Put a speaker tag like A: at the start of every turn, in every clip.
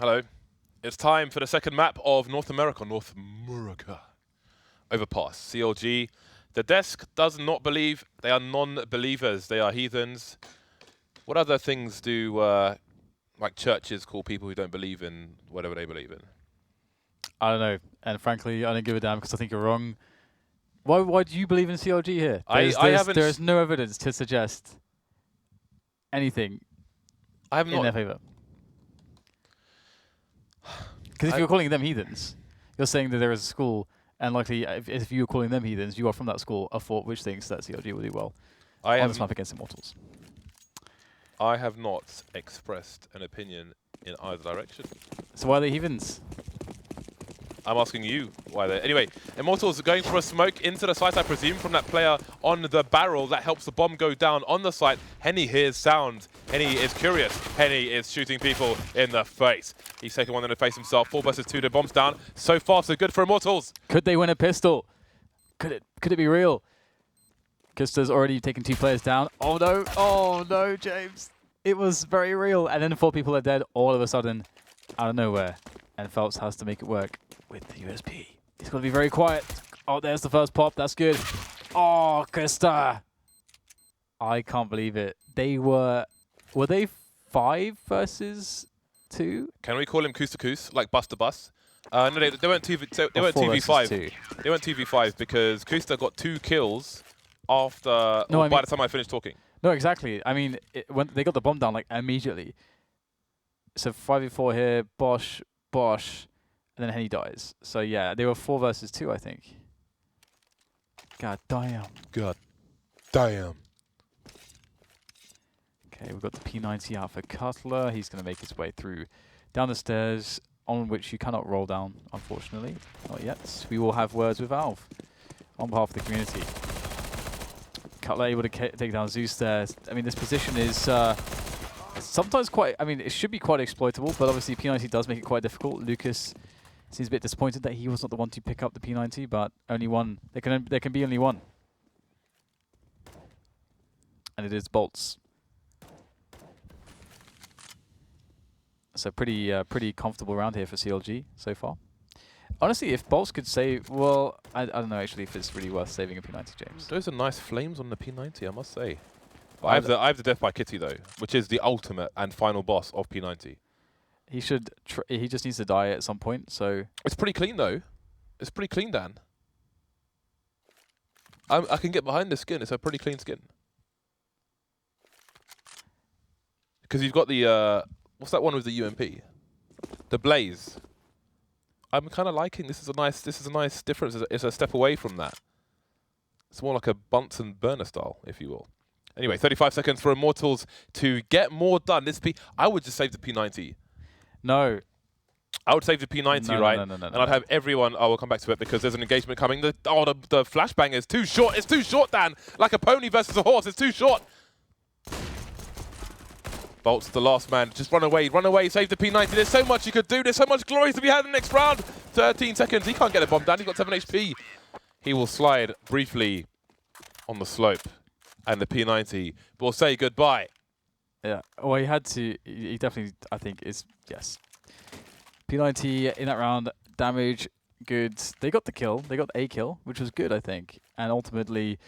A: Hello. It's time for the second map of North America. Overpass. CLG. The desk does not believe. They are non-believers. They are heathens. What other things do like churches call people who don't believe in whatever they believe in?
B: I don't know. And frankly, I don't give a damn because I think you're wrong. Why do you believe in CLG here? There's no evidence to suggest anything in their favour. Because if you're calling them heathens, you're saying that there is a school, and likely if you're calling them heathens, you are from that school of thought which thinks that CLG will do well on this map against Immortals.
A: I have not expressed an opinion in either direction.
B: So why are they heathens?
A: I'm asking you why they're... Anyway, Immortals are going for a smoke into the site, I presume, from that player on the barrel. That helps the bomb go down on the site. Henny hears sound. Henny is curious. Henny is shooting people in the face. He's taken one in the face himself. 4 versus 2, the bomb's down. So far, so good for Immortals.
B: Could they win a pistol? Could it be real? Koosta's already taken 2 players down. Oh no, James. It was very real. And then 4 people are dead all of a sudden out of nowhere. And felps has to make it work with the USP. He's got to be very quiet. Oh, there's the first pop. That's good. Oh, Koosta. I can't believe it. They were they 5 versus 2?
A: Can we call him Koosta Koos, like Bus to Bus? No, they weren't 2v5. They weren't 2v5 because Koosta got 2 kills after by the time I finished talking.
B: No, exactly. I mean, when they got the bomb down like immediately. So 5v4 here, Bosch, and then Henny dies. So yeah, they were 4 versus 2, I think. God damn.
A: God damn.
B: Okay, we've got the P90 out for Cutler. He's going to make his way through down the stairs, on which you cannot roll down, unfortunately. Not yet. We will have words with Valve on behalf of the community. Cutler able to take down zews there. I mean, this position is sometimes quite... I mean, it should be quite exploitable, but obviously P90 does make it quite difficult. Lucas seems a bit disappointed that he was not the one to pick up the P90, but only one. There can be only one. And it is boltz. So pretty comfortable round here for CLG so far. Honestly, if boltz could save, well, I don't know actually if it's really worth saving a P90, James.
A: Those are nice flames on the P90, I must say. I have the death by Kitty though, which is the ultimate and final boss of P90.
B: He should. He just needs to die at some point. So
A: it's pretty clean though. It's pretty clean, Dan. I can get behind the skin. It's a pretty clean skin. Because you've got the what's that one with the UMP? The blaze. I'm kind of liking this. Is a nice difference. It's a step away from that. It's more like a Bunsen burner style, if you will. Anyway, 35 seconds for Immortals to get more done. I would just save the P90.
B: No.
A: I would save the P90, right? No, and I'd have everyone... Oh, we'll come back to it because there's an engagement coming. The flashbang is too short. It's too short, Dan. Like a pony versus a horse. It's too short. boltz, the last man. Just run away, save the P90. There's so much you could do. There's so much glory to be had in the next round. 13 seconds. He can't get a bomb down. He's got 7 HP. He will slide briefly on the slope. And the P90 will say goodbye.
B: Yeah, well, he had to. He definitely, I think, is, yes. P90 in that round, damage, good. They got the kill. They got a kill, which was good, I think. And ultimately,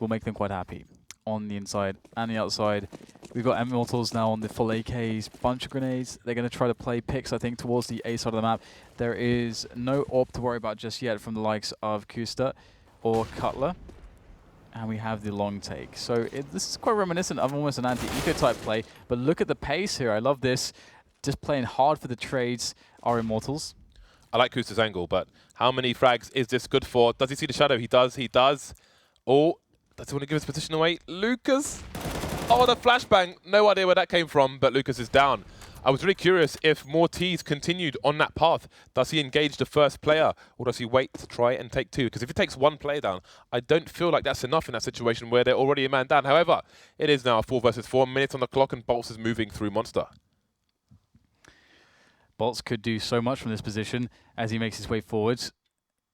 B: will make them quite happy on the inside and the outside. We've got Immortals now on the full AKs, bunch of grenades. They're going to try to play picks, I think, towards the A side of the map. There is no AWP to worry about just yet from the likes of Koosta or Cutler. And we have the long take. So this is quite reminiscent of almost an anti-eco type play. But look at the pace here. I love this. Just playing hard for the trades are Immortals.
A: I like Koosta's angle, but how many frags is this good for? Does he see the shadow? He does. He does. Oh, does he want to give his position away? Lucas. Oh, the flashbang. No idea where that came from, but Lucas is down. I was really curious if more T's continued on that path. Does he engage the first player, or does he wait to try and take 2? Because if he takes 1 player down, I don't feel like that's enough in that situation where they're already a man down. However, it is now 4 versus 4 minutes on the clock, and boltz is moving through Monster.
B: boltz could do so much from this position as he makes his way forwards.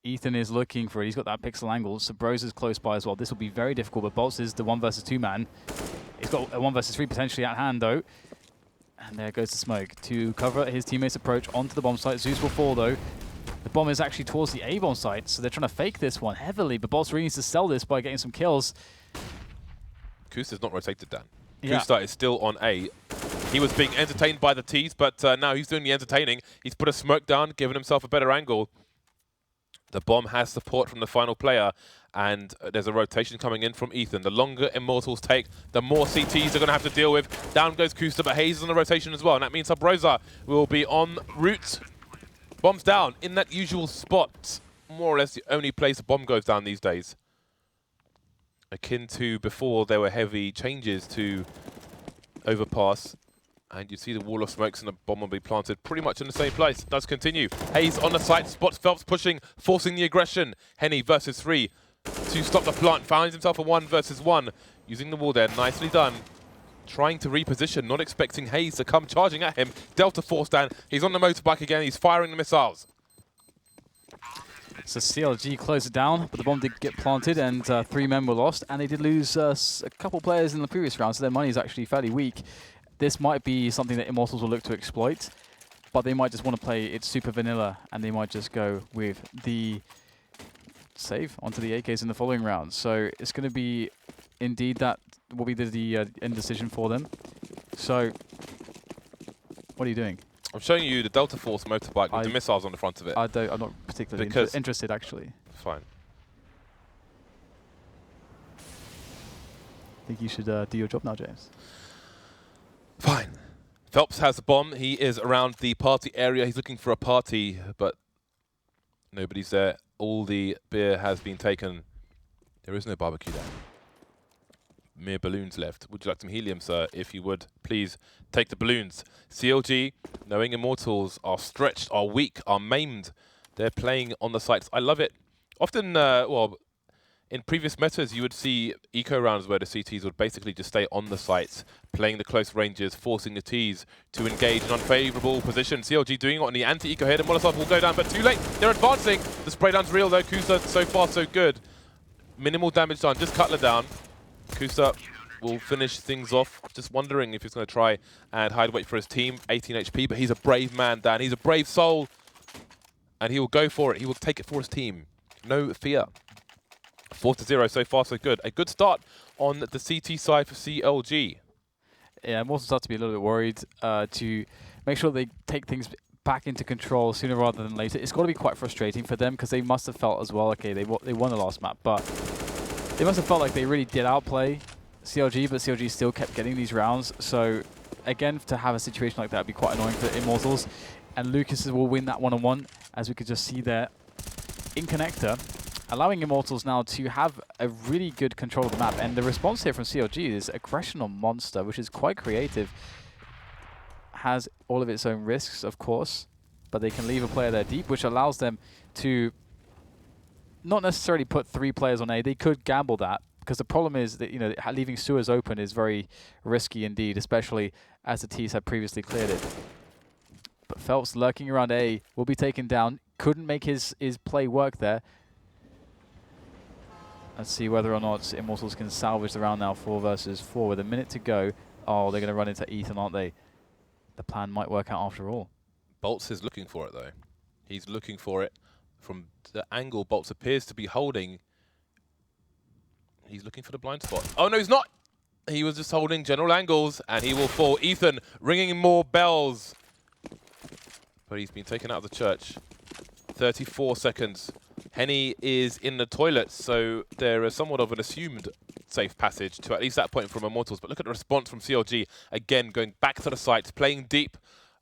B: Ethan is looking for it. He's got that pixel angle. Subroza's close by as well. This will be very difficult, but boltz is the 1 versus 2 man. He's got a 1 versus 3 potentially at hand, though. And there goes the smoke to cover his teammates' approach onto the bomb site. Zeus will fall though. The bomb is actually towards the A bomb site, so they're trying to fake this one heavily, but boltz really needs to sell this by getting some kills.
A: Koosta's not rotated, Dan.
B: Yeah.
A: Koosta is still on A. He was being entertained by the T's, but now he's doing the entertaining. He's put a smoke down, giving himself a better angle. The bomb has support from the final player, and there's a rotation coming in from Ethan. The longer Immortals take, the more CTs are going to have to deal with. Down goes koosta, but hazed is on the rotation as well, and that means Subroza will be en route. Bomb's down in that usual spot. More or less the only place a bomb goes down these days. Akin to before there were heavy changes to Overpass. And you see the wall of smokes and the bomb will be planted pretty much in the same place. It does continue. Hazed on the site, spots felps pushing, forcing the aggression. Henny versus 3 to stop the plant. Finds himself a 1 versus 1. Using the wall there, nicely done. Trying to reposition, not expecting hazed to come charging at him. Delta force down. He's on the motorbike again. He's firing the missiles.
B: So CLG closed it down, but the bomb did get planted and 3 men were lost. And they did lose a couple players in the previous round, so their money is actually fairly weak. This might be something that Immortals will look to exploit, but they might just want to play it super vanilla, and they might just go with the save onto the AKs in the following round. So it's going to be indeed that will be the end decision for them. So what are you doing?
A: I'm showing you the Delta Force motorbike with the missiles on the front of it.
B: I'm not particularly interested, actually.
A: Fine.
B: I think you should do your job now, James.
A: Fine. Felps has the bomb. He is around the party area. He's looking for a party, but nobody's there. All the beer has been taken. There is no barbecue there. Mere balloons left. Would you like some helium, sir? If you would, please take the balloons. CLG, knowing Immortals are stretched, are weak, are maimed. They're playing on the sites. I love it. Often, well, in previous metas, you would see eco rounds where the CTs would basically just stay on the sites, playing the close ranges, forcing the Ts to engage in unfavorable position. CLG doing it on the anti-eco here. The Molotov will go down, but too late. They're advancing. The spray down's real, though. koosta, so far, so good. Minimal damage done. Just Cutler down. koosta will finish things off. Just wondering if he's going to try and hide wait for his team. 18 HP, but he's a brave man, Dan. He's a brave soul. And he will go for it. He will take it for his team. No fear. 4-0, so far so good. A good start on the CT side for CLG.
B: Yeah, I'm also starting to be a little bit worried to make sure they take things back into control sooner rather than later. It's got to be quite frustrating for them because they must have felt as well, okay, they won the last map, but they must have felt like they really did outplay CLG, but CLG still kept getting these rounds. So again, to have a situation like that would be quite annoying for Immortals. And Lucas will win that one-on-one, as we could just see there in connector, allowing Immortals now to have a really good control of the map. And the response here from CLG is aggression on Monster, which is quite creative. Has all of its own risks, of course, but they can leave a player there deep, which allows them to not necessarily put 3 players on A. They could gamble that, because the problem is that, you know, leaving sewers open is very risky indeed, especially as the T's had previously cleared it. But felps lurking around A will be taken down. Couldn't make his play work there. Let's see whether or not Immortals can salvage the round now. 4 versus 4 with a minute to go. Oh, they're going to run into Ethan, aren't they? The plan might work out after all.
A: boltz is looking for it, though. He's looking for it from the angle boltz appears to be holding. He's looking for the blind spot. Oh, no, he's not. He was just holding general angles, and he will fall. Ethan ringing more bells. But he's been taken out of the church. 34 seconds. Henny is in the toilet, so there is somewhat of an assumed safe passage to at least that point from Immortals. But look at the response from CLG. Again, going back to the site, playing deep.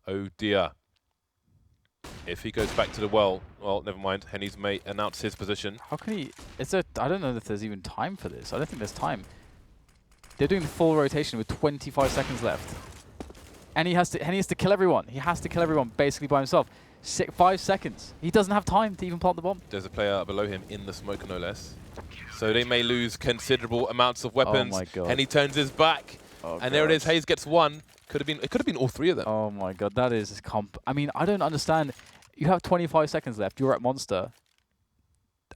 A: Oh, dear. If he goes back to the well, never mind. Henny's may announce his position.
B: How can he... I don't know if there's even time for this. I don't think there's time. They're doing the full rotation with 25 seconds left. And Henny has to kill everyone. He has to kill everyone basically by himself. 5 seconds. He doesn't have time to even plant the bomb.
A: There's a player below him in the smoke, no less. So they may lose considerable amounts of weapons.
B: Oh my god.
A: Henny turns his back. And there it is. Hazed gets 1. It could have been all 3 of them.
B: Oh my god, that is I mean, I don't understand. You have 25 seconds left. You're at Monster.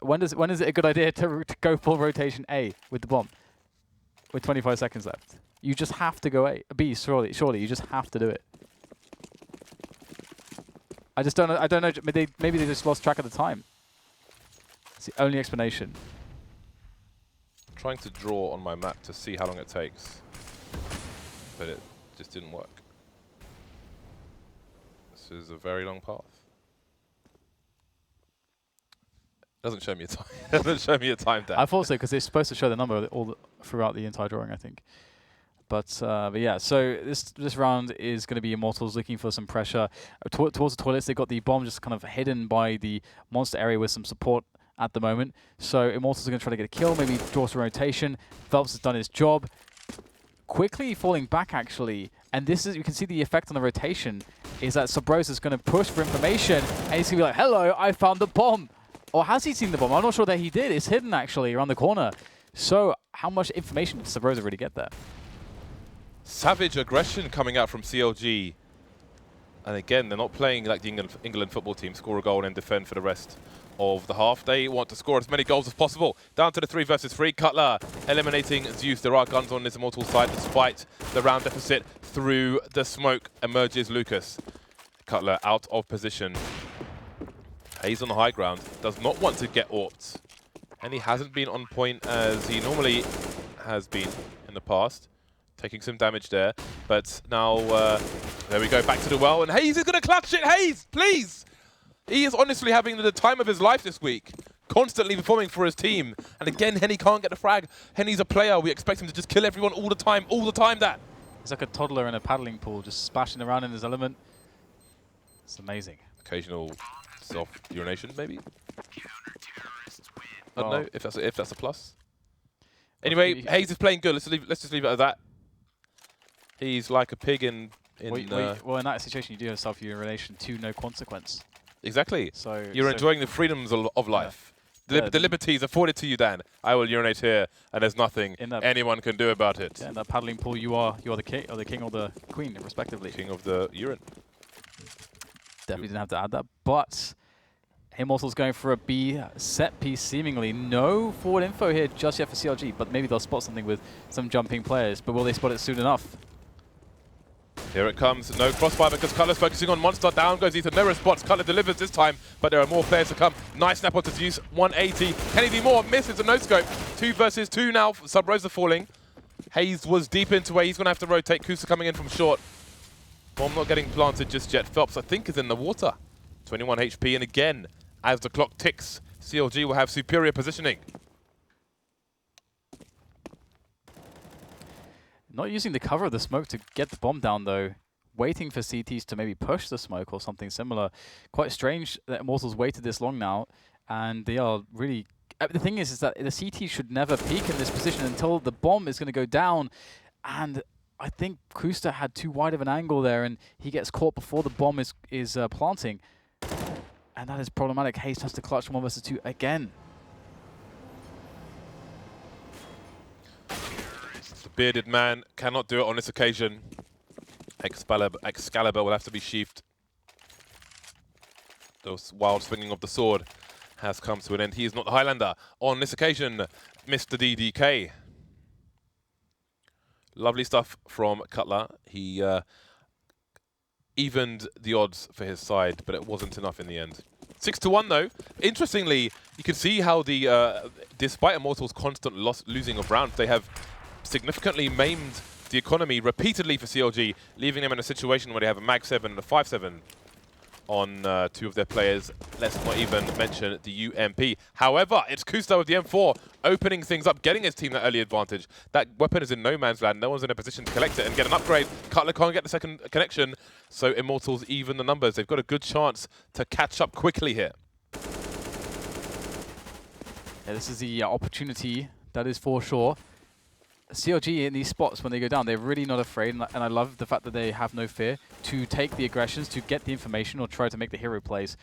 B: When is it a good idea to go full rotation A with the bomb? With 25 seconds left. You just have to go A. B, surely you just have to do it. I just don't know. I don't know. Maybe they just lost track of the time. It's the only explanation.
A: Trying to draw on my map to see how long it takes, but it just didn't work. This is a very long path. Doesn't show me a time. Doesn't show me a time there.
B: I thought so because it's supposed to show the number throughout the entire drawing, I think. But yeah, so this round is going to be Immortals looking for some pressure towards the toilets. They got the bomb just kind of hidden by the monster area with some support at the moment. So Immortals are going to try to get a kill, maybe draw some rotation. felps has done his job. Quickly falling back, actually. And this is, you can see the effect on the rotation, is that Subroza is going to push for information, and he's going to be like, hello, I found the bomb. Or has he seen the bomb? I'm not sure that he did. It's hidden, actually, around the corner. So how much information did Subroza really get there?
A: Savage aggression coming out from CLG. And again, they're not playing like the England football team, score a goal and then defend for the rest of the half. They want to score as many goals as possible. Down to the 3 versus 3. Cutler eliminating Zeus. There are guns on this Immortal side despite the round deficit. Through the smoke emerges Lucas. Cutler out of position. He's on the high ground. Does not want to get AWP'd. And he hasn't been on point as he normally has been in the past. Taking some damage there. But now, there we go, back to the well. And Hazed is going to clutch it. Hazed, please! He is honestly having the time of his life this week. Constantly performing for his team. And again, Henny can't get the frag. Henny's a player. We expect him to just kill everyone all the time. That.
B: He's like a toddler in a paddling pool, just splashing around in his element. It's amazing.
A: Occasional self-urination, maybe? I don't know if that's a plus. Anyway, Hazed is playing good. Let's just leave it at that. He's like a pig in
B: well, in that situation, you do have self-urination to no consequence.
A: Exactly.
B: So
A: you're enjoying the freedoms of life. Yeah. The liberties afforded to you, Dan. I will urinate here, and there's nothing anyone can do about it.
B: Yeah, in that paddling pool, you are the king or the queen, respectively.
A: King of the urine.
B: Definitely didn't have to add that, but Immortals going for a B set piece, seemingly. No forward info here just yet for CLG, but maybe they'll spot something with some jumping players. But will they spot it soon enough?
A: Here it comes. No crossfire because Cutler's focusing on Monster. Down goes Ethan. No response. Cutler delivers this time, but there are more players to come. Nice snap onto Zeus. 180. Can he do more? Misses a no-scope. 2 versus 2 now. Subroza falling. Hazed was deep into where he's going to have to rotate. Koosta coming in from short. Bomb not getting planted just yet. felps, I think, is in the water. 21 HP. And again, as the clock ticks, CLG will have superior positioning.
B: Not using the cover of the smoke to get the bomb down, though. Waiting for CTs to maybe push the smoke or something similar. Quite strange that Immortals waited this long now, and they are really... the thing is that the CT should never peak in this position until the bomb is going to go down, and I think Koosta had too wide of an angle there, and he gets caught before the bomb is planting. And that is problematic. Hazed has to clutch 1 versus 2 again.
A: The bearded man cannot do it on this occasion. Excalibur will have to be sheathed. The wild swinging of the sword has come to an end. He is not the Highlander on this occasion, Mr. DDK. Lovely stuff from Cutler. He evened the odds for his side, but it wasn't enough in the end. 6-1 though. Interestingly, you can see how despite Immortals' constant losing of rounds, they have significantly maimed the economy repeatedly for CLG, leaving them in a situation where they have a Mag 7 and a 5-7 on 2 of their players. Let's not even mention the UMP. However, it's Koosta with the M4 opening things up, getting his team that early advantage. That weapon is in no man's land. No one's in a position to collect it and get an upgrade. Cutler can't get the second connection, so Immortals even the numbers. They've got a good chance to catch up quickly here.
B: Yeah, this is the opportunity, that is for sure. CLG in these spots, when they go down, they're really not afraid, and I love the fact that they have no fear to take the aggressions, to get the information, or try to make the hero plays.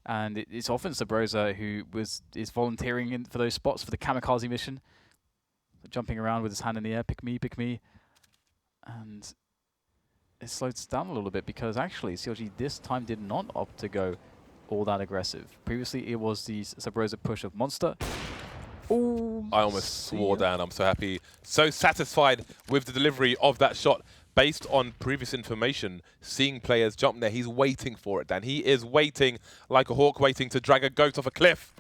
B: And it's often Subroza who is volunteering for those spots for the kamikaze mission, jumping around with his hand in the air, pick me, and it slows down a little bit because actually CLG this time did not opt to go all that aggressive. Previously, it was the Subroza push of Monster. Ooh,
A: I almost swore down. I'm so happy, so satisfied with the delivery of that shot based on previous information, seeing players jump there, he's waiting for it, Dan. He is waiting like a hawk waiting to drag a goat off a cliff.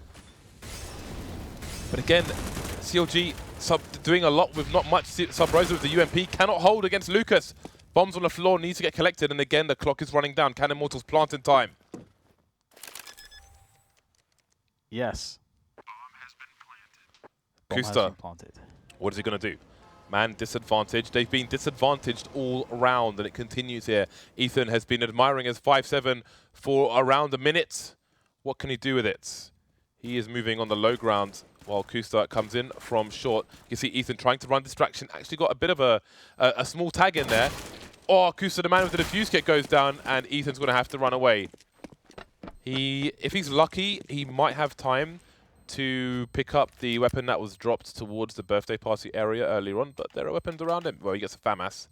A: But again, CLG doing a lot with not much. Subroza with the UMP cannot hold against lucas. Bombs on the floor needs to get collected, and again the clock is running down. Can Immortals plant in time?
B: Yes.
A: koosta, what is he going to do? Man disadvantaged. They've been disadvantaged all round, and it continues here. Ethan has been admiring his 5-7 for around a minute. What can he do with it? He is moving on the low ground while koosta comes in from short. You can see Ethan trying to run distraction. Actually got a bit of a small tag in there. Oh, koosta, the man with the defuse kit, goes down, and Ethan's going to have to run away. If he's lucky, he might have time to pick up the weapon that was dropped towards the birthday party area earlier on, but there are weapons around him. Well, he gets a FAMAS.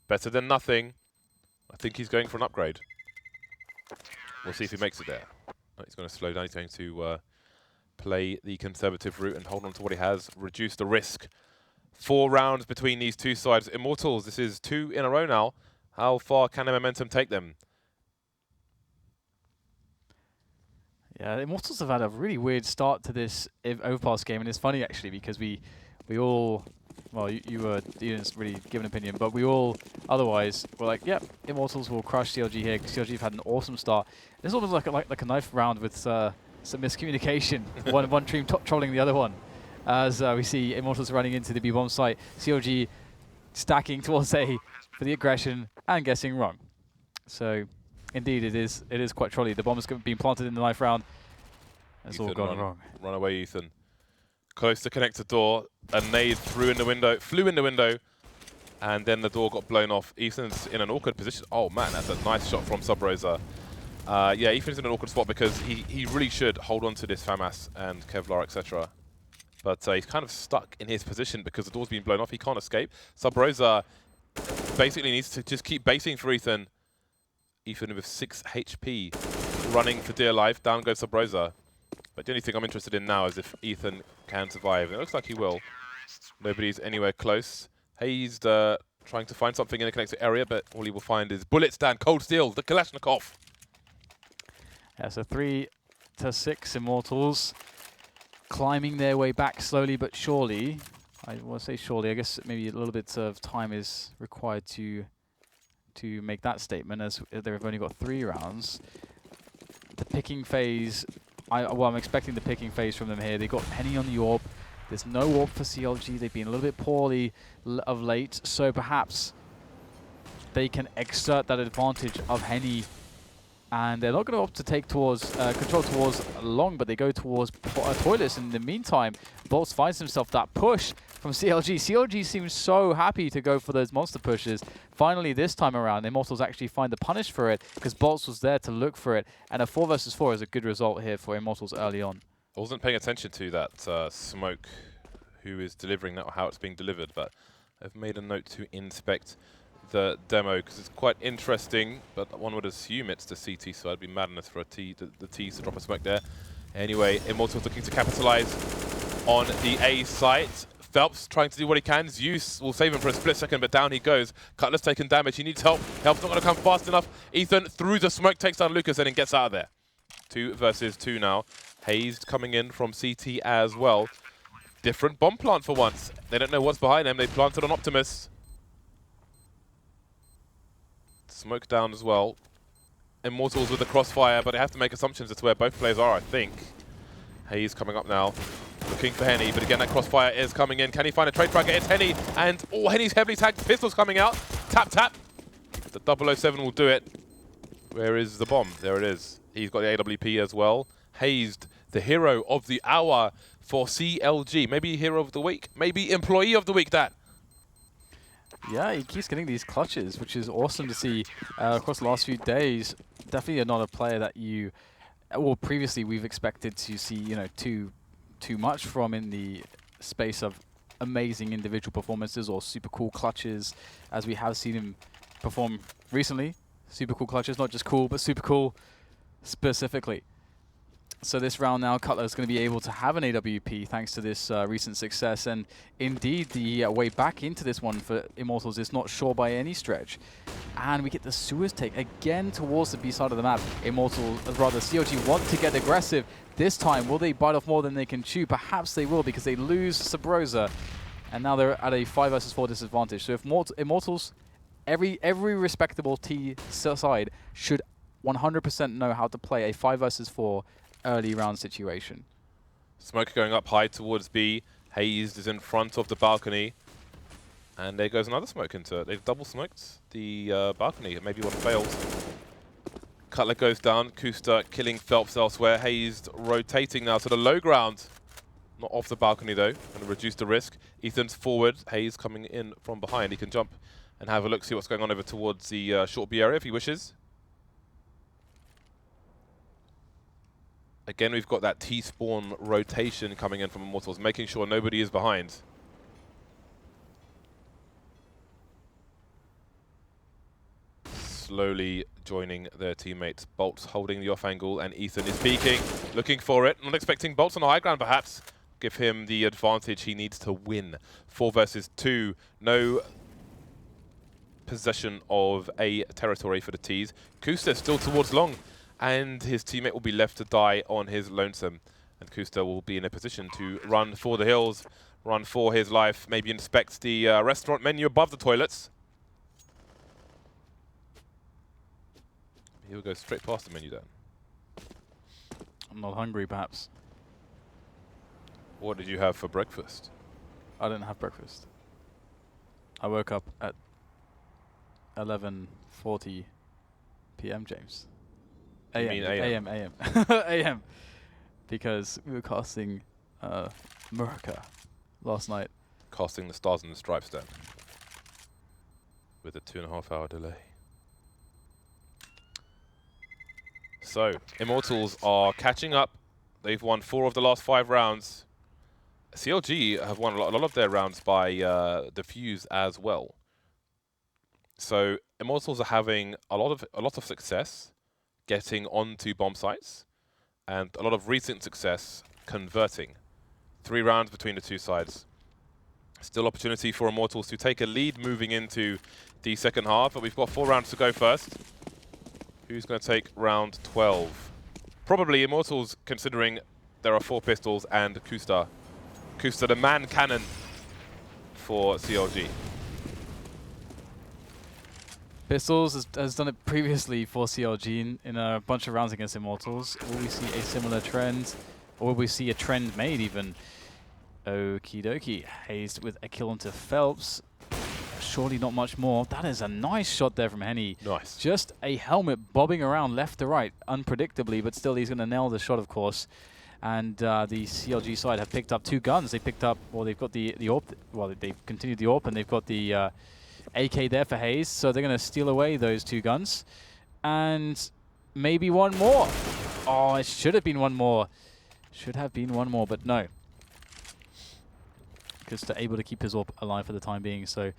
A: Better than nothing. I think he's going for an upgrade. We'll see if he makes it there. Oh, he's going to slow down. He's going to play the conservative route and hold on to what he has. Reduce the risk. 4 rounds between these two sides. Immortals, this is 2 in a row now. How far can the momentum take them?
B: Yeah, the Immortals have had a really weird start to this Overpass game, and it's funny actually because we all, well, you didn't really give an opinion, but we all otherwise were like, yep, Immortals will crush CLG here because CLG have had an awesome start. This is almost like a knife round with some miscommunication. one team trolling the other one, as we see Immortals running into the B-bomb site. CLG stacking towards A for the aggression and guessing wrong. So. Indeed, it is quite trolley. The bomb has been planted in the knife round. It's all gone wrong.
A: Run away, Ethan. Close to connector door. A nade flew in the window, and then the door got blown off. Ethan's in an awkward position. Oh man, that's a nice shot from Subroza. Yeah, Ethan's in an awkward spot because he really should hold on to this FAMAS and Kevlar, etc. But he's kind of stuck in his position because the door's been blown off. He can't escape. Subroza basically needs to just keep basing for Ethan. Ethan with 6 HP, running for dear life. Down goes Subroza. But the only thing I'm interested in now is if Ethan can survive. It looks like he will. Nobody's anywhere close. Hazed trying to find something in the connector area, but all he will find is bullets down, cold steel, the Kalashnikov.
B: Yeah, so 3-6 Immortals climbing their way back slowly but surely. I want to say surely. I guess maybe a little bit of time is required to make that statement, as they've only got 3 rounds. The picking phase, I'm expecting the picking phase from them here. They got Henny on the AWP. There's no AWP for CLG. They've been a little bit poorly of late, so perhaps they can exert that advantage of Henny. And they're not going to opt to take towards control towards long, but they go towards toilets. In the meantime, boltz finds himself that push from CLG. CLG seems so happy to go for those monster pushes. Finally, this time around, Immortals actually find the punish for it because boltz was there to look for it. And a 4 versus 4 is a good result here for Immortals early on.
A: I wasn't paying attention to that smoke, who is delivering that or how it's being delivered, but I've made a note to inspect the demo because it's quite interesting, but one would assume it's the CT, so I'd be madness for the T's to drop a smoke there. Anyway, Immortals looking to capitalize on the A site. Felps trying to do what he can. Zeus will save him for a split second, but down he goes. Cutler's taking damage. He needs help. Help's not going to come fast enough. Ethan through the smoke takes down lucas and then gets out of there. 2 versus 2 now. Hazed coming in from CT as well. Different bomb plant for once. They don't know what's behind them. They planted on Optimus. Smoke down as well. Immortals with the crossfire, but they have to make assumptions as to where both players are, I think. Hazed coming up now. Looking for Henny, but again that crossfire is coming in. Can he find a trade fragger? It's Henny, and oh, Henny's heavily tagged. Pistol's coming out. Tap, tap. The 007 will do it. Where is the bomb? There it is. He's got the AWP as well. Hazed, the hero of the hour for CLG. Maybe hero of the week. Maybe employee of the week, that.
B: Yeah, he keeps getting these clutches, which is awesome to see across the last few days. Definitely not a player that you, well, previously we've expected to see, you know, too much from in the space of amazing individual performances or super cool clutches, as we have seen him perform recently. Super cool clutches, not just cool, but super cool specifically. So this round now, Cutler is going to be able to have an AWP thanks to this recent success. And indeed, the way back into this one for Immortals is not sure by any stretch. And we get the sewers take again towards the B side of the map. Immortals, rather CLG, want to get aggressive. This time, will they bite off more than they can chew? Perhaps they will, because they lose Subroza. And now they're at a 5 versus 4 disadvantage. So if Immortals, every respectable T side should 100% know how to play a 5 versus 4 early round situation.
A: Smoke going up high towards B. Hazed is in front of the balcony. And there goes another smoke into it. They've double smoked the balcony. Maybe one fails. Cutler goes down. Koosta killing felps elsewhere. Hazed rotating now to the low ground. Not off the balcony though. Going to reduce the risk. Ethan's forward. Hazed coming in from behind. He can jump and have a look, see what's going on over towards the short B area if he wishes. Again, we've got that T-spawn rotation coming in from Immortals, making sure nobody is behind. Slowly joining their teammates. boltz holding the off angle, and Ethan is peeking, looking for it. Not expecting boltz on the high ground, perhaps. Give him the advantage he needs to win. 4 versus 2. No possession of a territory for the T's. koosta still towards long, and his teammate will be left to die on his lonesome. And koosta will be in a position to run for the hills, run for his life, maybe inspect the restaurant menu above the toilets. He'll go straight past the menu then.
B: I'm not hungry, perhaps.
A: What did you have for breakfast?
B: I didn't have breakfast. I woke up at 11:40 p.m. James.
A: You mean AM?
B: AM. AM. Because we were casting America last night.
A: Casting the stars and the stripes then. With a 2.5 hour delay. So, Immortals are catching up. They've won 4 of the last 5 rounds. CLG have won a lot of their rounds by defuse as well. So, Immortals are having a lot of success getting onto bomb sites, and a lot of recent success converting. 3 rounds between the two sides. Still opportunity for Immortals to take a lead moving into the second half, but we've got 4 rounds to go first. Who's going to take round 12? Probably Immortals, considering there are 4 pistols and koosta. Koosta, the man cannon for CLG.
B: Pistols has done it previously for CLG in a bunch of rounds against Immortals. Will we see a similar trend? Or will we see a trend made even? Okie dokie. Hazed with a kill onto felps. Surely not much more. That is a nice shot there from Henny.
A: Nice.
B: Just a helmet bobbing around left to right, unpredictably, but still he's going to nail the shot, of course. And the CLG side have picked up 2 guns. They picked up, well, they've got the AWP, well, they've continued the AWP, and they've got the AK there for Hazed, so they're going to steal away those 2 guns. And maybe one more. Oh, it should have been one more. Should have been one more, but no. Just able to keep his AWP alive for the time being. So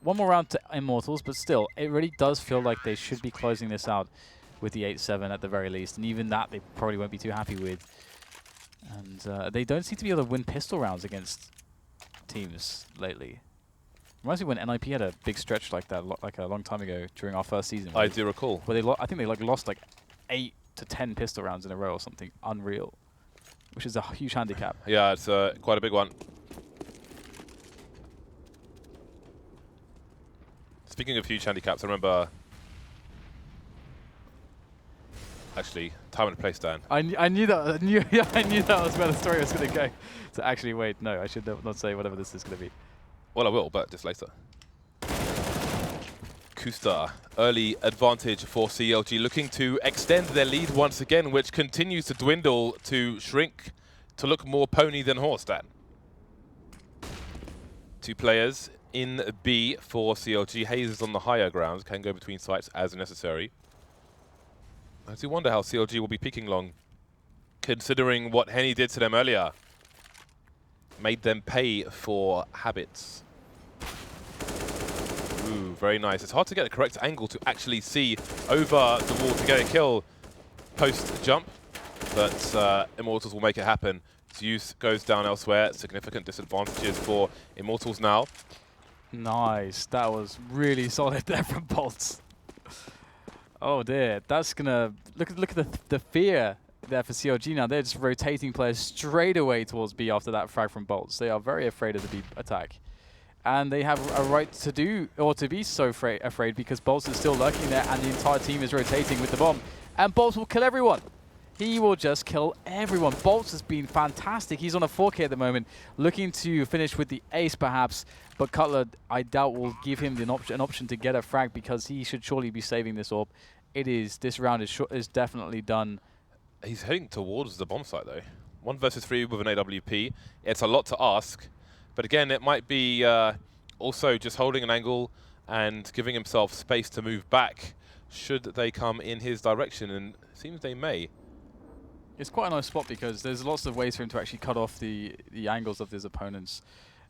B: one more round to Immortals, but still, it really does feel like they should be closing this out with the 8-7 at the very least. And even that, they probably won't be too happy with. And they don't seem to be able to win pistol rounds against teams lately. Reminds me when NIP had a big stretch like that, like a long time ago during our first season.
A: I do recall.
B: Where they I think they lost like 8 to 10 pistol rounds in a row or something unreal, which is a huge handicap.
A: Yeah, it's quite a big one. Speaking of huge handicaps, I remember... Actually, time and place, Dan.
B: I knew that. I knew that was where the story was going to go. So actually, wait, no, I should not say whatever this is going to be.
A: Well, I will, but just later. koosta, early advantage for CLG, looking to extend their lead once again, which continues to dwindle, to shrink, to look more pony than horse, Dan. 2 players in B for CLG. Hazed is on the higher ground, can go between sites as necessary. I do wonder how CLG will be peeking long, considering what Henny did to them earlier. Made them pay for habits. Ooh, very nice. It's hard to get the correct angle to actually see over the wall to get a kill post-jump. but Immortals will make it happen. Zeus goes down elsewhere. Significant disadvantages for Immortals now.
B: Nice. That was really solid there from boltz. Oh dear. That's gonna look at the fear there for CLG now. They're just rotating players straight away towards B after that frag from boltz. They are very afraid of the B attack. And they have a right to do, or to be so afraid, because boltz is still lurking there and the entire team is rotating with the bomb. And boltz will kill everyone. He will just kill everyone. boltz has been fantastic. He's on a 4K at the moment, looking to finish with the ace perhaps, but Cutler, I doubt, will give him an option to get a frag, because he should surely be saving this orb. This round is definitely done.
A: He's heading towards the bomb site though. 1 versus 3 with an AWP. It's a lot to ask. But again, it might be also just holding an angle and giving himself space to move back should they come in his direction, and it seems they may.
B: It's quite a nice spot because there's lots of ways for him to actually cut off the angles of his opponents.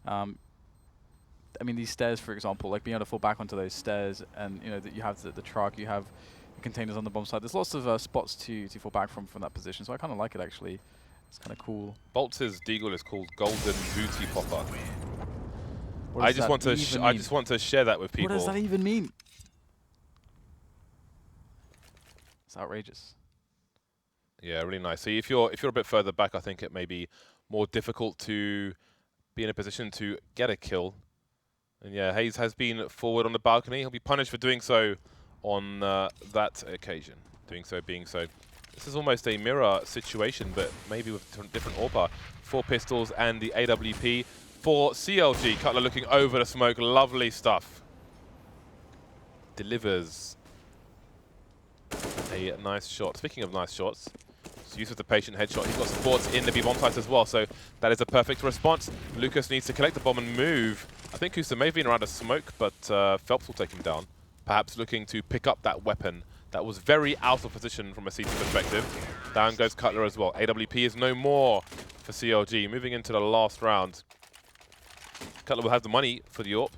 B: I mean, these stairs, for example, like being able to fall back onto those stairs, and you know that you have the truck, you have the containers on the bomb side. There's lots of spots to fall back from that position. So I kind of like it actually. It's kind of cool.
A: boltz's deagle is called Golden Booty Popper. I just want to share that with people.
B: What does that even mean? It's outrageous.
A: Yeah, really nice. So if you're a bit further back, I think it may be more difficult to be in a position to get a kill. And yeah, hazed has been forward on the balcony. He'll be punished for doing so on that occasion. Being so. This is almost a mirror situation, but maybe with different AWP. 4 pistols and the AWP for CLG. Cutler looking over the smoke. Lovely stuff. Delivers a nice shot. Speaking of nice shots, use of the patient headshot. He's got supports in the B-bomb site as well, so that is a perfect response. Lucas needs to collect the bomb and move. I think koosta may have been around a smoke, but felps will take him down. Perhaps looking to pick up that weapon that was very out of position from a CT perspective. Down goes Cutler as well. AWP is no more for CLG. Moving into the last round. Cutler will have the money for the AWP.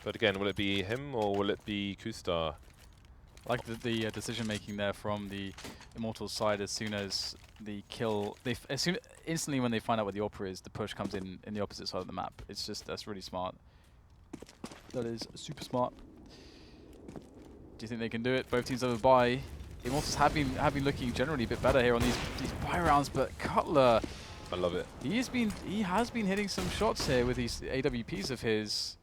A: But again, will it be him or will it be koosta?
B: I like the decision making there from the Immortals side. As soon as the kill, instantly when they find out where the AWP is, the push comes in the opposite side of the map. It's just, that's really smart. That is super smart. Do you think they can do it? Both teams over buy. Immortals have been looking generally a bit better here on these buy rounds, but Cutler,
A: I love it.
B: He has been hitting some shots here with these AWPs of his.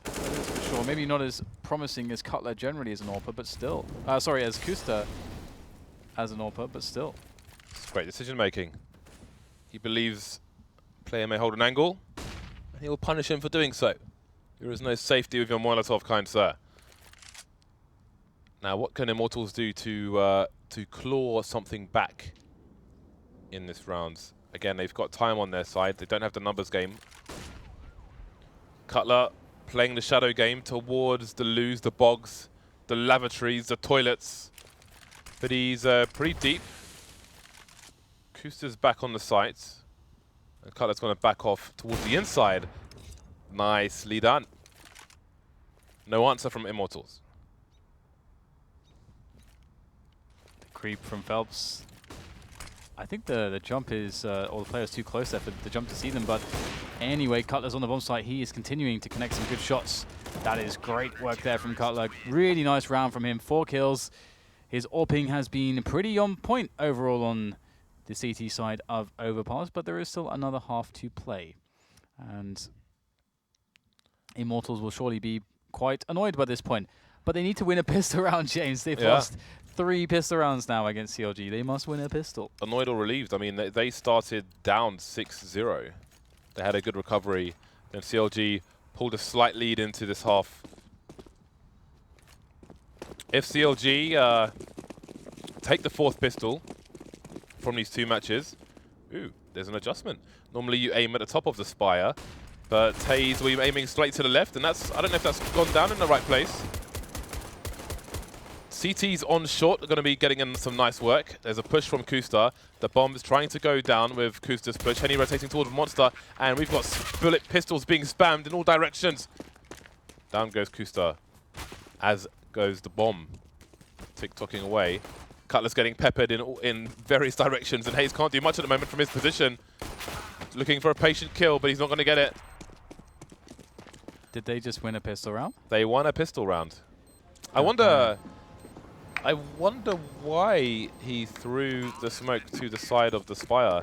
B: That is for sure. Maybe not as promising as Cutler generally as an AWPer, but still. Sorry, as koosta as an AWPer, but still.
A: It's great decision making. He believes player may hold an angle, and he will punish him for doing so. There is no safety with your Molotov, kind sir. Now, what can Immortals do to claw something back in this round? Again, they've got time on their side. They don't have the numbers game. Cutler playing the shadow game towards the loos, the bogs, the lavatories, the toilets. But he's pretty deep. koosta's back on the site. And Cutler's going to back off towards the inside. Nicely done. No answer from Immortals.
B: Creep from felps. I think the jump is, or the player's too close there for the jump to see them, but anyway, Cutler's on the bomb site. He is continuing to connect some good shots. That is great work there from Cutler. Really nice round from him. 4 kills. His AWPing has been pretty on point overall on the CT side of Overpass, but there is still another half to play. And Immortals will surely be quite annoyed by this point. But they need to win a pistol round, James. They've lost 3 pistol rounds now against CLG. They must win a pistol.
A: Annoyed or relieved? I mean, they started down 6-0. They had a good recovery. Then CLG pulled a slight lead into this half. If CLG take the 4th pistol from these 2 matches, ooh, there's an adjustment. Normally you aim at the top of the spire, but hazed, we're aiming straight to the left, and that's, I don't know if that's gone down in the right place. CT's on short are going to be getting in some nice work. There's a push from koosta. The bomb is trying to go down with koosta's push. Henry rotating towards Monster, and we've got bullet pistols being spammed in all directions. Down goes koosta, as goes the bomb. Tick-tocking away. Cutler's getting peppered in various directions, and Hayes can't do much at the moment from his position. Looking for a patient kill, but he's not going to get it.
B: Did they just win a pistol round?
A: They won a pistol round. I wonder why he threw the smoke to the side of the spire.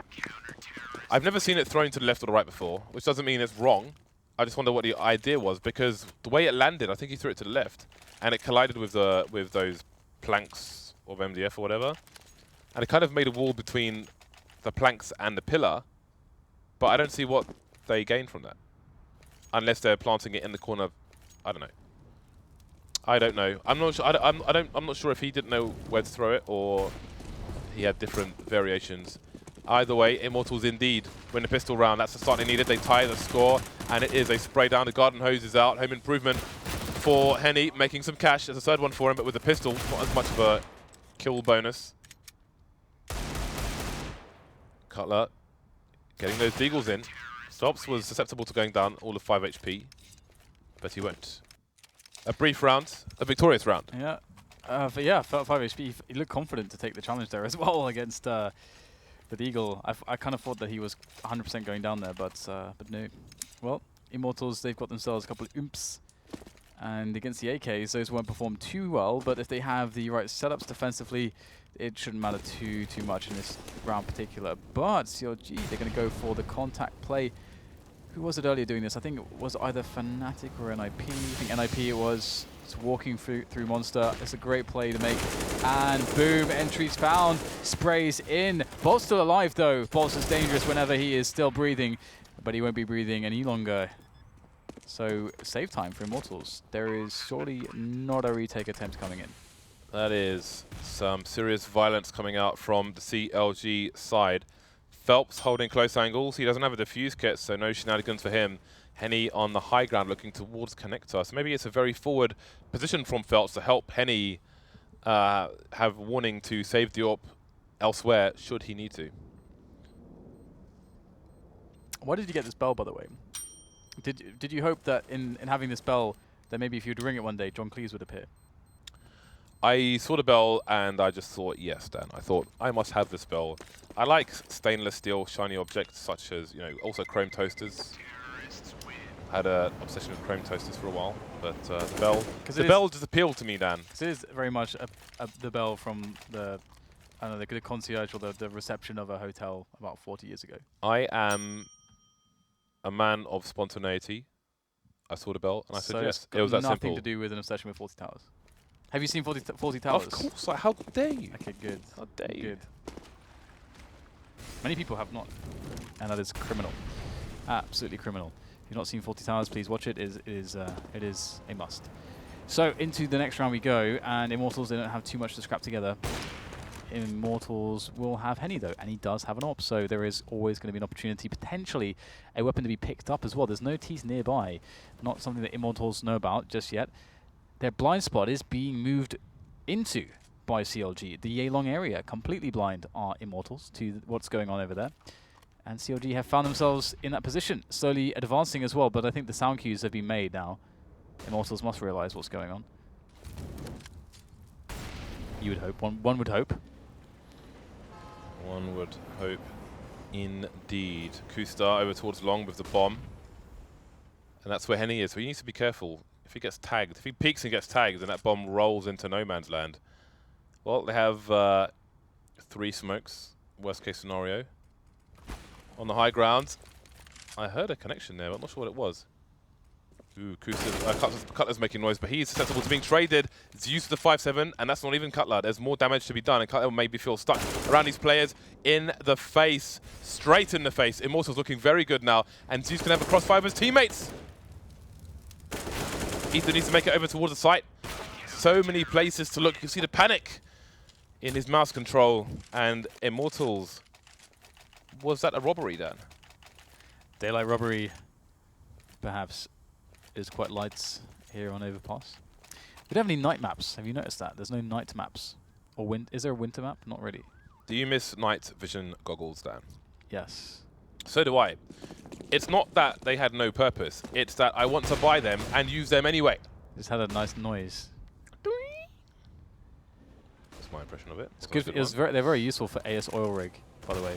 A: I've never seen it thrown to the left or the right before, which doesn't mean it's wrong. I just wonder what the idea was, because the way it landed, I think he threw it to the left, and it collided with those planks of MDF or whatever, and it kind of made a wall between the planks and the pillar. But I don't see what they gained from that, unless they're planting it in the corner. I don't know. I don't know. I'm not sure. I'm not sure if he didn't know where to throw it or he had different variations. Either way, Immortals indeed win the pistol round. That's the start they needed. They tie the score, and it is a spray down. The garden hose is out. Home improvement for Henny, making some cash. There's a third one for him, but with the pistol, not as much of a kill bonus. Cutler getting those deagles in. felps was susceptible to going down all of 5 HP, but he won't. A brief round, a victorious round.
B: Yeah, but yeah, 5 HP. He looked confident to take the challenge there as well against the Deagle. I kind of thought that he was 100% going down there, but no. Well, Immortals, they've got themselves a couple of imps, and against the AKs, those won't perform too well. But if they have the right setups defensively, it shouldn't matter too much in this round particular. But CLG, they're going to go for the contact play. Who was it earlier doing this? I think it was either Fnatic or NiP. I think NiP it was. It's walking through Monster. It's a great play to make. And boom, entries found. Sprays in. boltz still alive though. boltz is dangerous whenever he is still breathing, but he won't be breathing any longer. So save time for Immortals. There is surely not a retake attempt coming in.
A: That is some serious violence coming out from the CLG side. felps holding close angles. He doesn't have a defuse kit, so no shenanigans for him. Henny on the high ground looking towards connector. So maybe it's a very forward position from felps to help Henny have warning to save the AWP elsewhere should he need to.
B: Why did you get this bell, by the way? Did you hope that in having this bell, that maybe if you'd ring it one day, John Cleese would appear?
A: I saw the bell and I just thought, yes, Dan. I thought, I must have this bell. I like stainless steel, shiny objects such as, you know, also chrome toasters. I had an obsession with chrome toasters for a while, but the bell just appealed to me, Dan.
B: Because it is very much the bell from the concierge or the reception of a hotel about 40 years ago.
A: I am a man of spontaneity. I saw the bell and I said yes. It was that simple.
B: Nothing to do with an obsession with 40 Towers. Have you seen 40 Towers?
A: Of course. Like, how dare you?
B: Okay, good.
A: How dare you?
B: Good. Many people have not, and that is criminal. Absolutely criminal. If you've not seen 40 Towers, please watch it. It is a must. So into the next round we go, and Immortals, they don't have too much to scrap together. Immortals will have Henny though, and he does have an AWP, so there is always going to be an opportunity, potentially a weapon to be picked up as well. There's no T's nearby, not something that Immortals know about just yet. Their blind spot is being moved into by CLG. The Yalong area, completely blind, are Immortals to what's going on over there. And CLG have found themselves in that position, slowly advancing as well, but I think the sound cues have been made now. Immortals must realize what's going on. You would hope. One would hope.
A: One would hope indeed. koosta over towards long with the bomb. And that's where Henny is, so he needs to be careful. If he gets tagged, if he peeks and gets tagged, then that bomb rolls into no man's land. Well, they have 3 smokes, worst case scenario. On the high ground, I heard a connection there, but I'm not sure what it was. Ooh, Cutler's making noise, but he's susceptible to being traded. Zeus to the 5-7, and that's not even Cutler. There's more damage to be done, and Cutler maybe feel stuck around these players in the face. Straight in the face. Immortals looking very good now, and Zeus can have a crossfire of his teammates. Ethan needs to make it over towards the site. So many places to look. You see the panic in his mouse control, and Immortals. Was that a robbery, Dan?
B: Daylight robbery, perhaps, is quite light here on Overpass. We don't have any night maps. Have you noticed that? There's no night maps. Or is there a winter map? Not really.
A: Do you miss night vision goggles, Dan?
B: Yes.
A: So do I. It's not that they had no purpose. It's that I want to buy them and use them anyway.
B: Just had a nice noise.
A: That's my impression of it.
B: It's good. They're very useful for AS oil rig, by the way.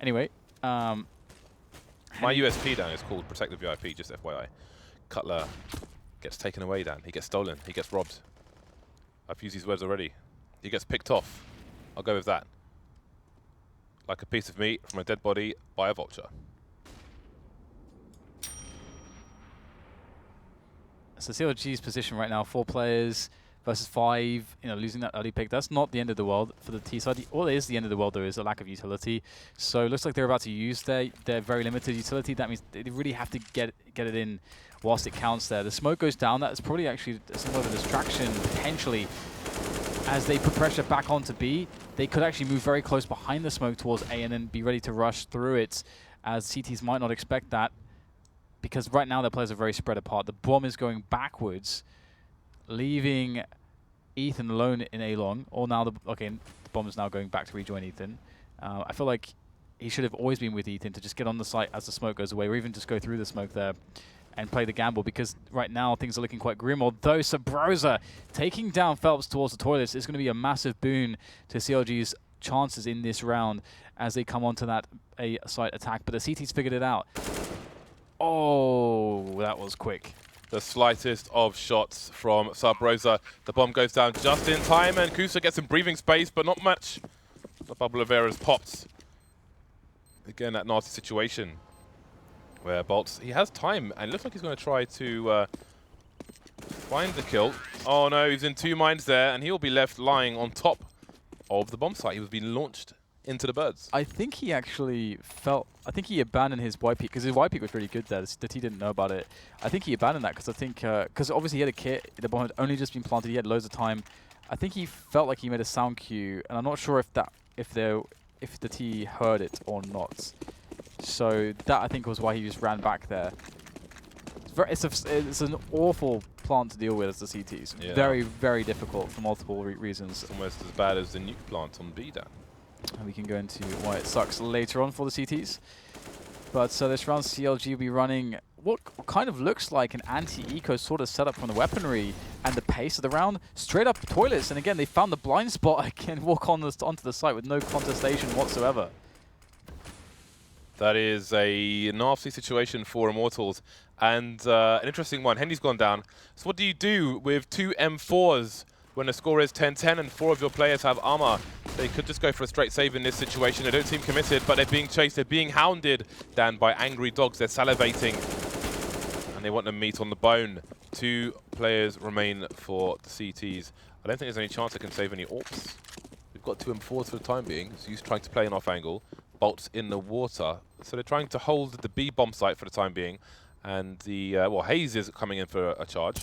B: Anyway,
A: my USP, Dan, is called Protect the VIP, just FYI. Cutler gets taken away, Dan. He gets stolen. He gets robbed. I've used these words already. He gets picked off. I'll go with that. Like a piece of meat from a dead body by a vulture.
B: So CLG's position right now, 4 players versus 5, losing that early pick. That's not the end of the world for the T side. All it is the end of the world, though, is a lack of utility. So it looks like they're about to use their very limited utility. That means they really have to get it in whilst it counts there. The smoke goes down. That's probably actually somewhat of a distraction, potentially. As they put pressure back onto B, they could actually move very close behind the smoke towards A and then be ready to rush through it, as CTs might not expect that, because right now their players are very spread apart. The bomb is going backwards, leaving Ethan alone in A long. Or now the bomb is now going back to rejoin Ethan. I feel like he should have always been with Ethan to just get on the site as the smoke goes away, or even just go through the smoke there and play the gamble, because right now things are looking quite grim. Although Subroza taking down felps towards the toilets is going to be a massive boon to CLG's chances in this round as they come onto that A site attack. But the CT's figured it out. Oh, that was quick.
A: The slightest of shots from Subroza. The bomb goes down just in time, and koosta gets some breathing space, but not much. The bubble of air has popped. Again, that nasty situation where boltz, he has time, and it looks like he's going to try to find the kill. Oh no, he's in 2 minds there, and he'll be left lying on top of the bomb site. He was being launched into the birds.
B: I think he actually I think he abandoned his Y peak, because his Y peak was really good there. That he didn't know about it. I think he abandoned that because I think, because obviously he had a kit, the bomb had only just been planted, he had loads of time. I think he felt like he made a sound cue, and I'm not sure if the T heard it or not. So that, I think, was why he just ran back there. It's an awful plant to deal with as the CTs. Yeah. Very, very difficult for multiple reasons.
A: It's almost as bad as the nuke plant on B, Dan.
B: And we can go into why it sucks later on for the CTs. But so this round, CLG will be running what kind of looks like an anti-eco sort of setup from the weaponry and the pace of the round. Straight up toilets, and again, they found the blind spot. I can walk onto the site with no contestation whatsoever.
A: That is a nasty situation for Immortals, and an interesting one. Henry's gone down. So what do you do with 2 M4s when the score is 10-10 and 4 of your players have armor? They could just go for a straight save in this situation. They don't seem committed, but they're being chased. They're being hounded, Dan, by angry dogs. They're salivating, and they want the meat on the bone. 2 players remain for the CTs. I don't think there's any chance they can save any AWPs. We've got 2 M4s for the time being. So he's trying to play an off angle. boltz in the water. So they're trying to hold the B bomb site for the time being. And the, hazed is coming in for a charge.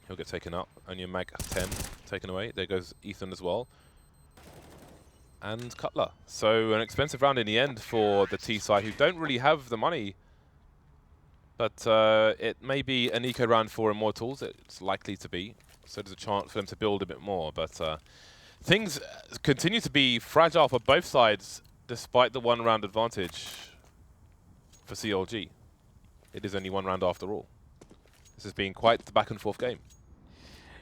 A: He'll get taken up. Only a mag 10 taken away. There goes Ethan as well. And Cutler. So an expensive round in the end for the T side, who don't really have the money. But it may be an eco round for Immortals. It's likely to be. So there's a chance for them to build a bit more. But things continue to be fragile for both sides, despite the 1 round advantage for CLG. It is only 1 round after all. This has been quite the back and forth game.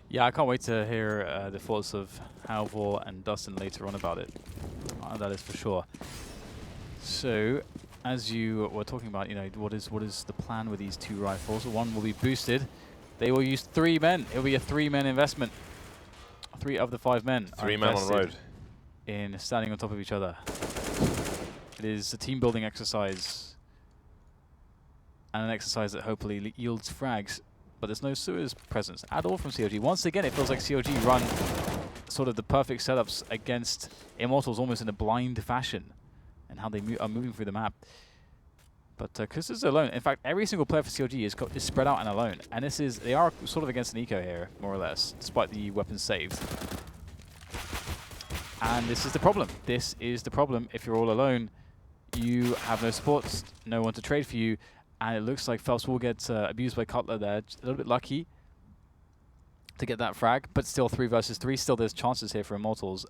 B: Yeah, I can't wait to hear the thoughts of Halvor and Dustin later on about it. That is for sure. So, as you were talking about, you know, what is the plan with these 2 rifles? One will be boosted. They will use 3 men. It will be a 3-man investment. 3 of the 5 men.
A: 3 men on the road.
B: In standing on top of each other. It is a team building exercise. And an exercise that hopefully yields frags. But there's no sewers presence at all from CLG. Once again, it feels like CLG run sort of the perfect setups against Immortals almost in a blind fashion. And how they are moving through the map. But koosta is alone. In fact, every single player for CLG is spread out and alone. And they are sort of against an eco here, more or less, despite the weapons saved. And this is the problem. This is the problem. If you're all alone, you have no supports, no one to trade for you. And it looks like felps will get abused by Cutler there. Just a little bit lucky to get that frag, but still 3 versus 3. Still there's chances here for Immortals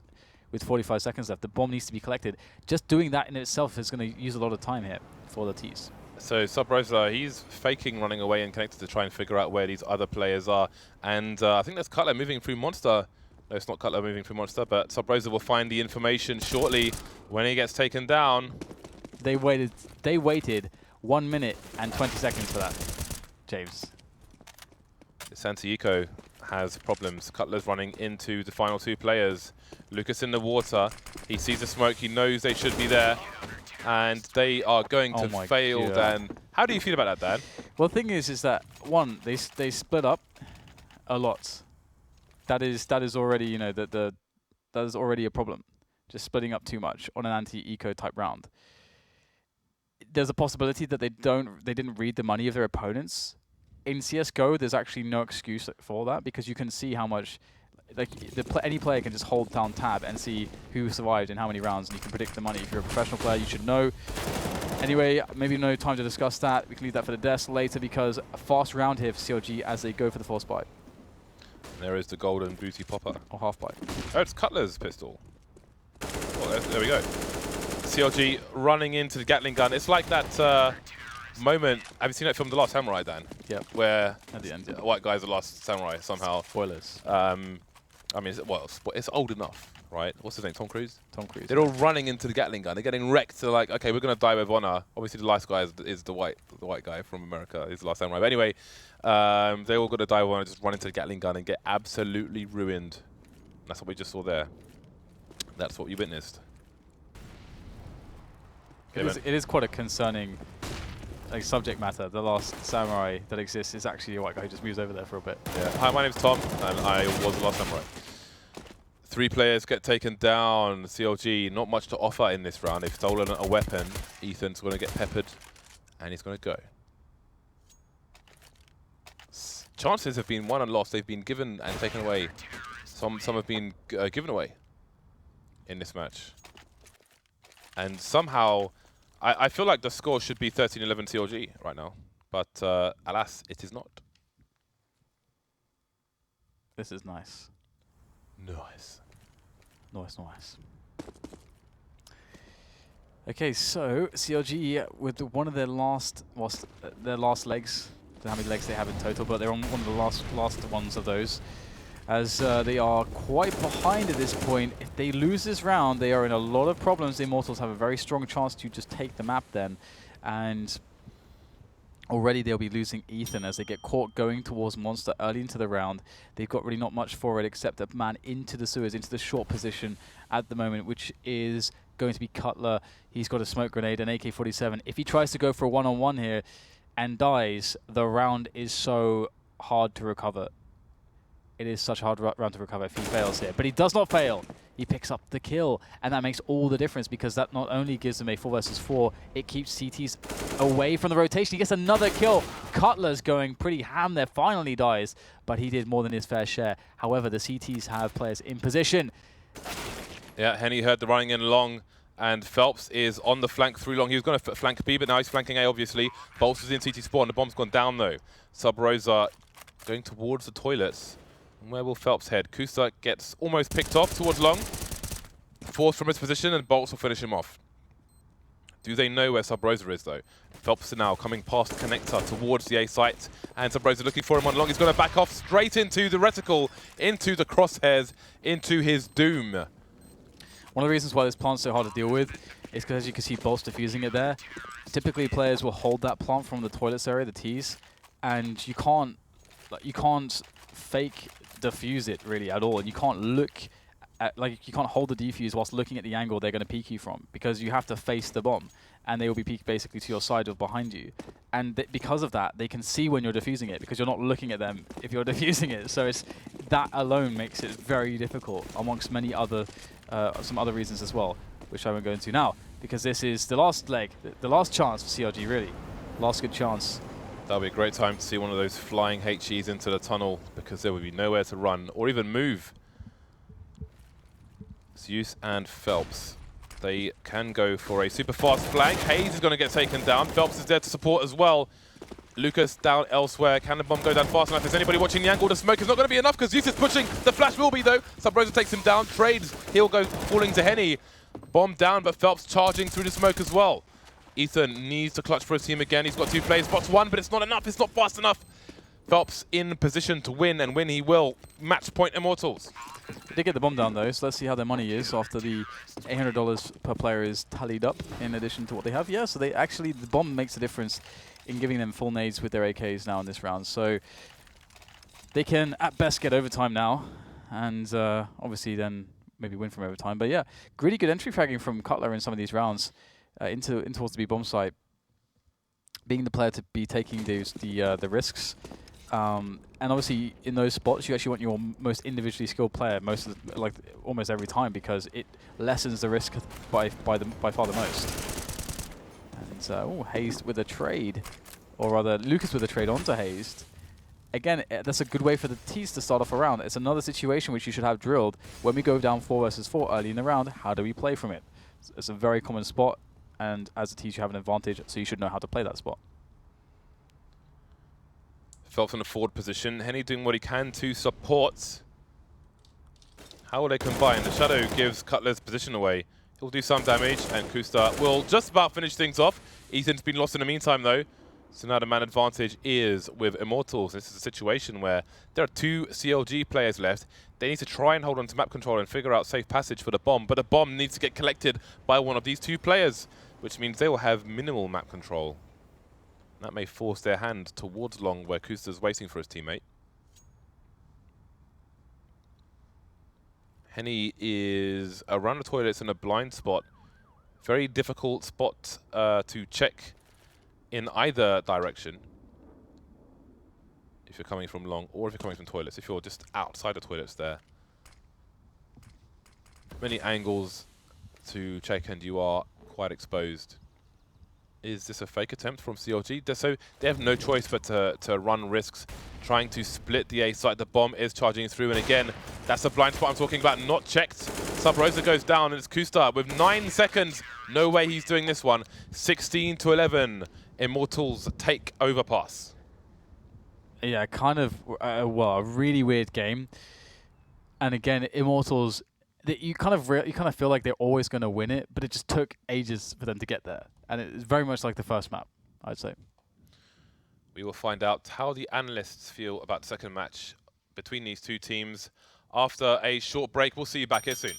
B: with 45 seconds left. The bomb needs to be collected. Just doing that in itself is going to use a lot of time here for the Ts.
A: So Subroza, he's faking running away and connected to try and figure out where these other players are. And I think that's Cutler moving through Monster No, it's not Cutler moving through Monster, but Subroza will find the information shortly when he gets taken down.
B: They waited 1 minute and 20 seconds for that, James.
A: Santiago has problems. Cutler's running into the final 2 players. Lucas in the water. He sees the smoke. He knows they should be there. And they are going to fail,
B: God.
A: Dan. How do you feel about that, Dan?
B: Well, the thing is that, one, they split up a lot. That is already, you know, that is already a problem. Just splitting up too much on an anti-eco type round. There's a possibility that they didn't read the money of their opponents. In CS:GO, there's actually no excuse for that because you can see how much, like, any player can just hold down tab and see who survived in how many rounds, and you can predict the money. If you're a professional player, you should know. Anyway, maybe no time to discuss that. We can leave that for the desk later because a fast round here for CLG as they go for the force buy.
A: There is the golden booty popper.
B: Or half buy.
A: Oh, it's Cutler's pistol. Oh, there we go. CLG running into the Gatling gun. It's like that moment. Have you seen that film, The Last Samurai, Dan?
B: Yep.
A: Where
B: at the end, yeah.
A: White guy's the last samurai somehow.
B: Spoilers.
A: I mean, it's old enough, right? What's his name? Tom Cruise?
B: Tom Cruise.
A: They're all running into the Gatling gun. They're getting wrecked. They're like, okay, we're going to die with honor. Obviously, the last guy is the white guy from America. He's the last samurai. But anyway, they all got to die with honor, just run into the Gatling gun and get absolutely ruined. That's what we just saw there. That's what we witnessed.
B: It is quite a concerning subject matter. The last samurai that exists is actually a white guy who just moves over there for a bit.
A: Yeah. Hi, my name's Tom, and I was the last samurai. 3 players get taken down. CLG, not much to offer in this round. They've stolen a weapon. Ethan's going to get peppered, and he's going to go. Chances have been won and lost. They've been given and taken away. Some have been given away in this match. And somehow, I feel like the score should be 13-11 CLG right now. But alas, it is not.
B: This is nice.
A: Nice.
B: Nice. Okay, so CLG with one of their last legs. I don't know how many legs they have in total, but they're on one of the last ones of those. As they are quite behind at this point. If they lose this round, they are in a lot of problems. The Immortals have a very strong chance to just take the map then. And already they'll be losing Ethan as they get caught going towards Monster early into the round. They've got really not much for it except a man into the sewers, into the short position at the moment, which is going to be Cutler. He's got a smoke grenade, an AK-47. If he tries to go for a one-on-one here and dies, the round is so hard to recover. It is such a hard round to recover if he fails here. But he does not fail. He picks up the kill. And that makes all the difference because that not only gives them a 4 versus 4, it keeps CTs away from the rotation. He gets another kill. Cutler's going pretty ham there. Finally dies. But he did more than his fair share. However, the CTs have players in position.
A: Yeah, Henny heard the running in long. And Felps is on the flank through long. He was going to flank B, but now he's flanking A, obviously. boltz is in CT spawn. The bomb's gone down, though. Subroza going towards the toilets. Where will Felps head? Koosta gets almost picked off towards long. Forced from his position, and boltz will finish him off. Do they know where Subroza is, though? Felps now coming past the connector towards the A site. And Subroza looking for him on long. He's going to back off straight into the reticle, into the crosshairs, into his doom.
B: One of the reasons why this plant's so hard to deal with is because, as you can see, boltz diffusing it there. Typically, players will hold that plant from the toilets area, the T's, and you can't fake defuse it really at all, and you can't look at, you can't hold the defuse whilst looking at the angle they're going to peek you from, because you have to face the bomb and they will be peeked basically to your side or behind you, and because of that they can see when you're defusing it because you're not looking at them if you're defusing it. So it's that alone makes it very difficult, amongst many other some other reasons as well, which I won't go into now, because this is the last leg, the last chance for CLG, really last good chance.
A: That'll be a great time to see one of those flying HEs into the tunnel, because there would be nowhere to run or even move. Zeus and Felps. They can go for a super fast flank. hazed is going to get taken down. Felps is there to support as well. Lucas down elsewhere. Can the bomb go down fast enough? Is anybody watching the angle? The smoke is not going to be enough because Zeus is pushing. The flash will be, though. Subroza takes him down. Trades. He'll go falling to Henny. Bomb down, but Felps charging through the smoke as well. Ethan needs to clutch for his team again. He's got 2 players. Box 1, but it's not enough. It's not fast enough. felps in position to win, and win he will. Match point Immortals.
B: They did get the bomb down though, so let's see how their money is after the $800 per player is tallied up in addition to what they have. Yeah, so they actually, the bomb makes a difference in giving them full nades with their AKs now in this round. So they can at best get overtime now, and obviously then maybe win from overtime. But yeah, really good entry fragging from Cutler in some of these rounds in towards the B bomb site. Being the player to be taking the risks. And obviously, in those spots, you actually want your most individually skilled player almost every time, because it lessens the risk by far the most. And hazed with a trade, or rather, Lucas with a trade onto hazed. Again, that's a good way for the T's to start off a round. It's another situation which you should have drilled. When we go down 4 versus 4 early in the round, how do we play from it? It's a very common spot, and as a T, you have an advantage, so you should know how to play that spot.
A: felps in a forward position. Henny doing what he can to support. How will they combine? The Shadow gives Cutler's position away. He'll do some damage, and koosta will just about finish things off. Ethan's been lost in the meantime, though. So now the man advantage is with Immortals. This is a situation where there are 2 CLG players left. They need to try and hold on to map control and figure out safe passage for the bomb. But the bomb needs to get collected by one of these 2 players, which means they will have minimal map control. That may force their hand towards long, where koosta's waiting for his teammate. Henny is around the toilets in a blind spot. Very difficult spot to check in either direction. If you're coming from long, or if you're coming from toilets. If you're just outside the toilets there. Many angles to check, and you are quite exposed. Is this a fake attempt from CLG? So they have no choice but to run risks, trying to split the A site. The bomb is charging through, and again, that's the blind spot I'm talking about, not checked. Subroza goes down, and it's koosta with 9 seconds. No way he's doing this one. 16-11. Immortals take Overpass.
B: Yeah, kind of, well, a really weird game. And again, Immortals, you kind of feel like they're always going to win it, but it just took ages for them to get there. And it's very much like the first map, I'd say.
A: We will find out how the analysts feel about the second match between these 2 teams after a short break. We'll see you back here soon.